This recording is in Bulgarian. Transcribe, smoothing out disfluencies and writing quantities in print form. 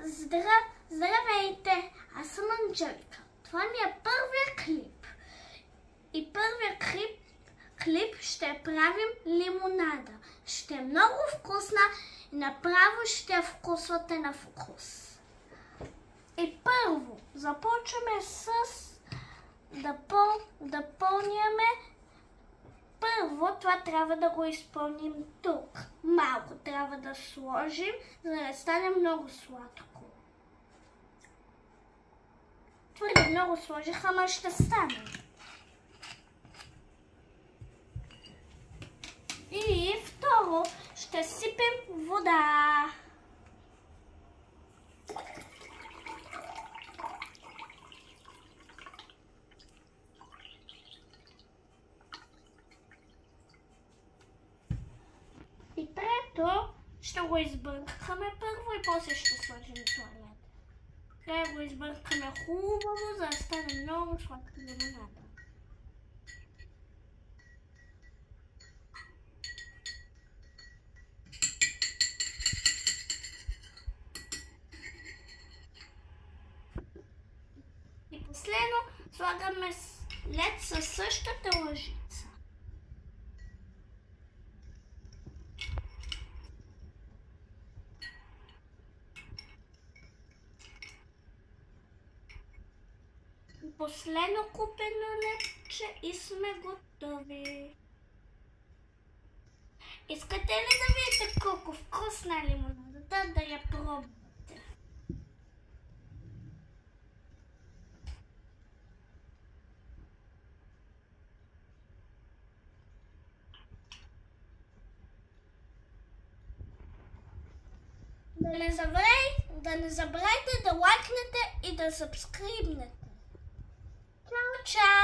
Здравейте! Аз съм Анджелика. Това ми е първият клип. И първият клип ще правим лимонада. Ще е много вкусна и направо ще я вкусвате на вкус. И първо започваме с да пълняме. Първо това трябва да го изпълним тук. Малко трябва да сложим, за да не стане много сладко. Твърде много сложих, ама ще стане. И второ ще сипем вода. И трето ще го избъркаме първо и после ще сложим туалет. Трябва да го избъркаме хубаво, за да стане много сладка лимонада. И последно слагаме лед със същата лъжица. Последно купено ледче и сме готови. Искате ли да видите колко вкусна е лимонадата, да я пробвате? Да не забравяйте да лайкнете и да сабскрайбнете. Чао, чао!